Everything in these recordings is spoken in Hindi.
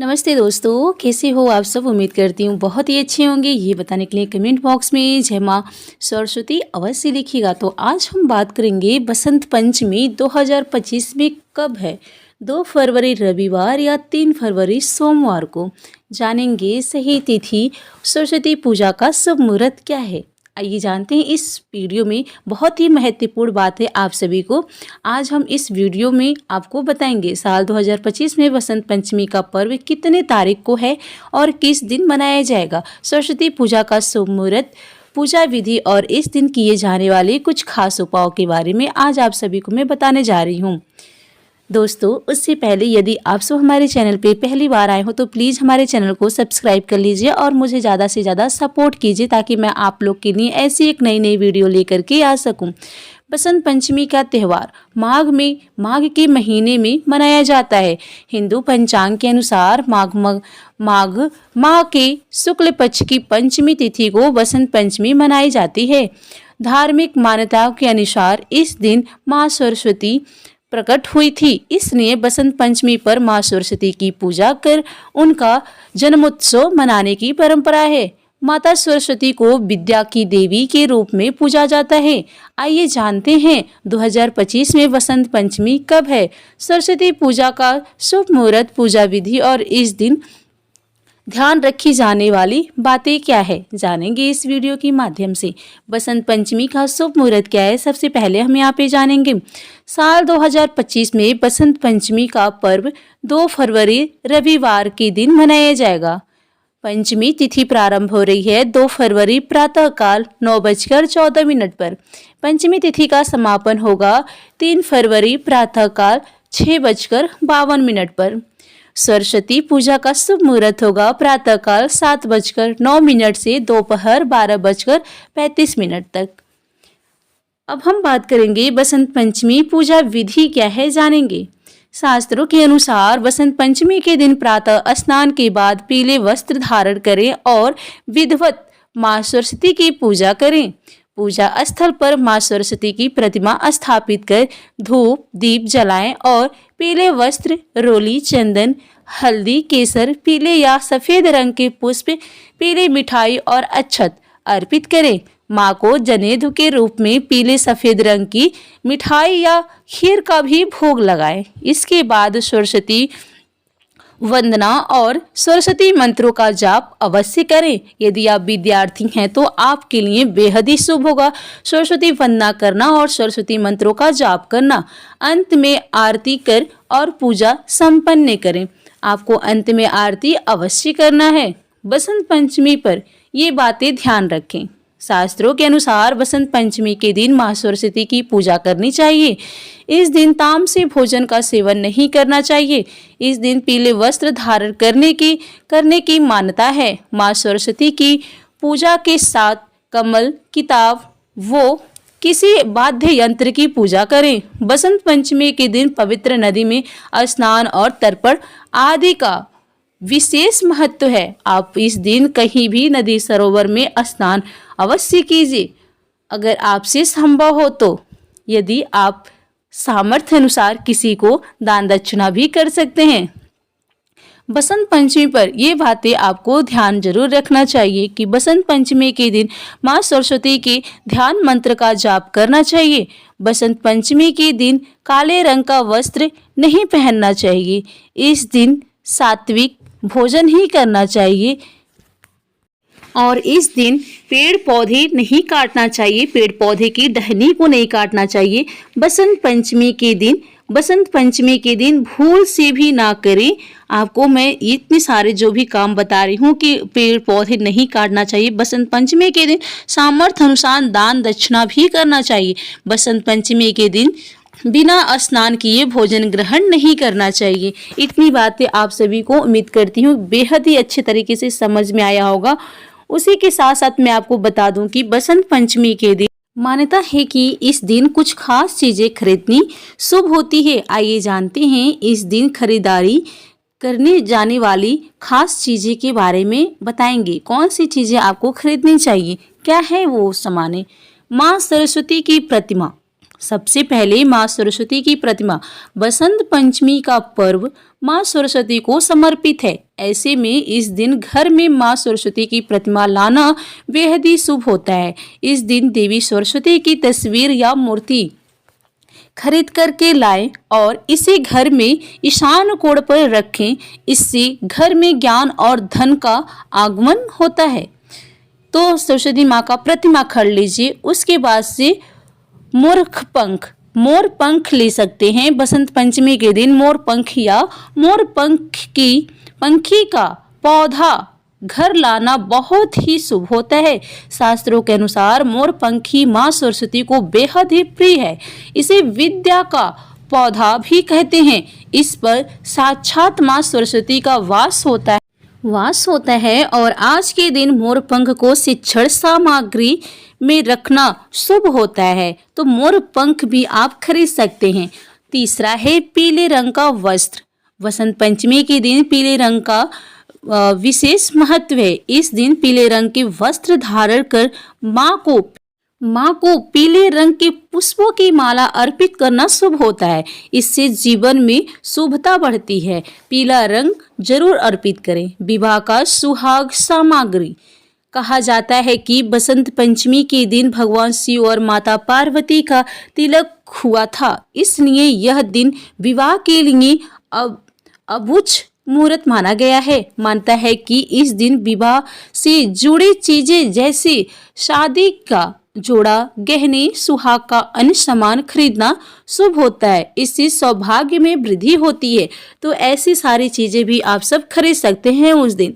नमस्ते दोस्तों, कैसे हो आप सब। उम्मीद करती हूँ बहुत ही अच्छे होंगे। ये बताने के लिए कमेंट बॉक्स में जय माँ सरस्वती अवश्य लिखिएगा। तो आज हम बात करेंगे बसंत पंचमी 2025 में कब है। 2 फरवरी रविवार या 3 फरवरी सोमवार को। जानेंगे सही तिथि, सरस्वती पूजा का शुभ मुहूर्त क्या है। आइए जानते हैं इस वीडियो में। बहुत ही महत्वपूर्ण बात है आप सभी को। आज हम इस वीडियो में आपको बताएंगे साल 2025 में बसंत पंचमी का पर्व कितने तारीख को है और किस दिन मनाया जाएगा। सरस्वती पूजा का शुभ मुहूर्त, पूजा विधि और इस दिन किए जाने वाले कुछ खास उपायों के बारे में आज आप सभी को मैं बताने जा रही हूँ। दोस्तों, उससे पहले यदि आप सब हमारे चैनल पे पहली बार आए हो तो प्लीज़ हमारे चैनल को सब्सक्राइब कर लीजिए और मुझे ज़्यादा से ज़्यादा सपोर्ट कीजिए ताकि मैं आप लोग के लिए ऐसी एक नई वीडियो लेकर के आ सकूं। बसंत पंचमी का त्यौहार माघ के महीने में मनाया जाता है। हिंदू पंचांग के अनुसार माघ के शुक्ल पक्ष की पंचमी तिथि को बसंत पंचमी मनाई जाती है। धार्मिक मान्यताओं के अनुसार इस दिन माँ सरस्वती प्रकट हुई थी, इसलिए बसंत पंचमी पर माँ सरस्वती की पूजा कर उनका जन्मोत्सव मनाने की परंपरा है। माता सरस्वती को विद्या की देवी के रूप में पूजा जाता है। आइए जानते हैं 2025 में बसंत पंचमी कब है। सरस्वती पूजा का शुभ मुहूर्त, पूजा विधि और इस दिन ध्यान रखी जाने वाली बातें क्या है, जानेंगे इस वीडियो के माध्यम से। बसंत पंचमी का शुभ मुहूर्त क्या है, सबसे पहले हम यहाँ पे जानेंगे। साल 2025 में बसंत पंचमी का पर्व 2 फरवरी रविवार के दिन मनाया जाएगा। पंचमी तिथि प्रारंभ हो रही है 2 फरवरी प्रातःकाल 9:14 पर। पंचमी तिथि का समापन होगा 3 फरवरी प्रातःकाल 6:52 पर। सरस्वती पूजा का शुभ मुहूर्त होगा प्रातःकाल 7:09 से दोपहर 12:35 तक। अब हम बात करेंगे बसंत पंचमी पूजा विधि क्या है, जानेंगे। शास्त्रों के अनुसार बसंत पंचमी के दिन प्रातः स्नान के बाद पीले वस्त्र धारण करें और विधिवत माँ सरस्वती की पूजा करें। पूजा स्थल पर माँ सरस्वती की प्रतिमा स्थापित कर धूप दीप जलाएं और पीले वस्त्र, रोली, चंदन, हल्दी, केसर, पीले या सफेद रंग के पुष्प, पीली मिठाई और अक्षत अर्पित करें। माँ को जनेऊ के रूप में पीले सफेद रंग की मिठाई या खीर का भी भोग लगाएं। इसके बाद सरस्वती वंदना और सरस्वती मंत्रों का जाप अवश्य करें। यदि आप विद्यार्थी हैं तो आपके लिए बेहद ही शुभ होगा सरस्वती वंदना करना और सरस्वती मंत्रों का जाप करना। अंत में आरती कर और पूजा संपन्न करें। आपको अंत में आरती अवश्य करना है। बसंत पंचमी पर ये बातें ध्यान रखें। शास्त्रों के अनुसार बसंत पंचमी के दिन माँ सरस्वती की पूजा करनी चाहिए। इस दिन तामसी भोजन का सेवन नहीं करना चाहिए। इस दिन पीले वस्त्र धारण करने की मान्यता है। माँ सरस्वती की पूजा के साथ कमल, किताब वो किसी वाद्य यंत्र की पूजा करें। बसंत पंचमी के दिन पवित्र नदी में स्नान और तर्पण आदि का विशेष महत्व है। आप इस दिन कहीं भी नदी सरोवर में स्नान अवश्य कीजिए अगर आपसे संभव हो तो। यदि आप सामर्थ्य अनुसार किसी को दान दक्षिणा भी कर सकते हैं। बसंत पंचमी पर ये बातें आपको ध्यान जरूर रखना चाहिए कि बसंत पंचमी के दिन माँ सरस्वती के ध्यान मंत्र का जाप करना चाहिए। बसंत पंचमी के दिन काले रंग का वस्त्र नहीं पहनना चाहिए। इस दिन सात्विक भोजन ही करना चाहिए और इस दिन पेड़ पौधे नहीं काटना चाहिए। पेड़ पौधे की टहनी को नहीं काटना चाहिए। बसंत पंचमी के दिन भूल से भी ना करें। आपको मैं इतने सारे जो भी काम बता रही हूँ कि पेड़ पौधे नहीं काटना चाहिए। बसंत पंचमी के दिन सामर्थ्य अनुसार दान दक्षिणा भी करना चाहिए। बसंत पंचमी के दिन बिना स्नान किए भोजन ग्रहण नहीं करना चाहिए। इतनी बातें आप सभी को उम्मीद करती हूँ बेहद ही अच्छे तरीके से समझ में आया होगा। उसी के साथ साथ मैं आपको बता दूं कि बसंत पंचमी के दिन मान्यता है कि इस दिन कुछ खास चीजें खरीदनी शुभ होती है। आइए जानते हैं इस दिन खरीदारी करने जाने वाली खास चीजें के बारे में बताएंगे। कौन सी चीजें आपको खरीदनी चाहिए, क्या है वो सामान। माँ सरस्वती की प्रतिमा। सबसे पहले माँ सरस्वती की प्रतिमा। बसंत पंचमी का पर्व माँ सरस्वती को समर्पित है। ऐसे में इस दिन घर में माँ सरस्वती की प्रतिमा लाना बेहद ही शुभ होता है। इस दिन देवी सरस्वती की तस्वीर या मूर्ति खरीद करके लाएं और इसे घर में ईशान कोण पर रखें। इससे घर में ज्ञान और धन का आगमन होता है। तो सरस्वती माँ का प्रतिमा खरीद लीजिए। उसके बाद से मोर पंख ले सकते हैं। बसंत पंचमी के दिन मोर पंख या मोर पंखी का पौधा घर लाना बहुत ही शुभ होता है। शास्त्रों के अनुसार मोर पंखी माँ सरस्वती को बेहद ही प्रिय है। इसे विद्या का पौधा भी कहते हैं। इस पर साक्षात माँ सरस्वती का वास होता है और आज के दिन मोर पंख को शिक्षण सामग्री में रखना शुभ होता है। तो मोर पंख भी आप खरीद सकते हैं। तीसरा है पीले रंग का वस्त्र। वसंत पंचमी के दिन पीले रंग का विशेष महत्व है। इस दिन पीले रंग के वस्त्र धारण कर माँ को पीले रंग के पुष्पों की माला अर्पित करना शुभ होता है। इससे जीवन में शुभता बढ़ती है। पीला रंग जरूर अर्पित करें। विवाह का सुहाग सामग्री। कहा जाता है कि बसंत पंचमी के दिन भगवान शिव और माता पार्वती का तिलक हुआ था। इसलिए यह दिन विवाह के लिए अभुज मुहूर्त माना गया है। मानता है कि इस दिन विवाह से जुड़ी चीजें जैसे शादी का जोड़ा, गहने, सुहाग का अन्य सामान खरीदना शुभ होता है। इससे सौभाग्य में वृद्धि होती है। तो ऐसी सारी चीजें भी आप सब खरीद सकते हैं उस दिन।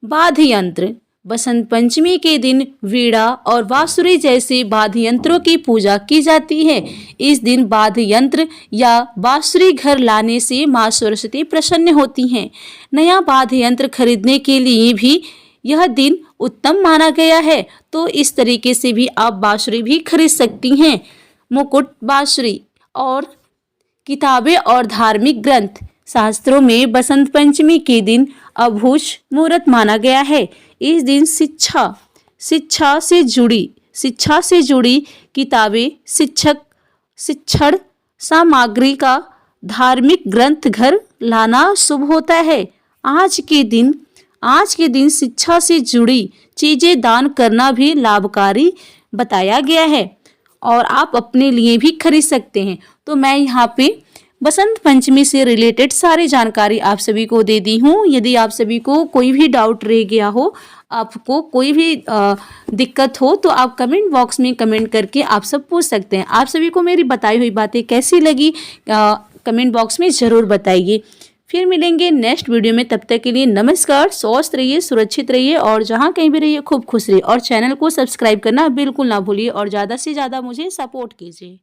वाद्य यंत्र। बसंत पंचमी के दिन वीणा और बांसुरी जैसे वाद्य यंत्रों की पूजा की जाती है। इस दिन वाद्य यंत्र या बांसुरी घर लाने से माँ सरस्वती प्रसन्न होती हैं। नया वाद्य यंत्र खरीदने के लिए भी यह दिन उत्तम माना गया है। तो इस तरीके से भी आप बांसुरी भी खरीद सकती हैं। मुकुट, बांसुरी और किताबें और धार्मिक ग्रंथ। शास्त्रों में बसंत पंचमी के दिन अभुज मुहूर्त माना गया है। इस दिन शिक्षा से जुड़ी किताबें, शिक्षण सामग्री का धार्मिक ग्रंथ घर लाना शुभ होता है। आज के दिन शिक्षा से जुड़ी चीजें दान करना भी लाभकारी बताया गया है और आप अपने लिए भी खरीद सकते हैं। तो मैं यहाँ पे बसंत पंचमी से रिलेटेड सारी जानकारी आप सभी को दे दी हूँ। यदि आप सभी को कोई भी डाउट रह गया हो, आपको कोई भी दिक्कत हो, तो आप कमेंट बॉक्स में कमेंट करके आप सब पूछ सकते हैं। आप सभी को मेरी बताई हुई बातें कैसी लगी कमेंट बॉक्स में ज़रूर बताइए। फिर मिलेंगे नेक्स्ट वीडियो में। तब तक के लिए नमस्कार। स्वस्थ रहिए, सुरक्षित रहिए और जहाँ कहीं भी रहिए खूब खुश रहिए। और चैनल को सब्सक्राइब करना बिल्कुल ना भूलिए और ज़्यादा से ज़्यादा मुझे सपोर्ट कीजिए।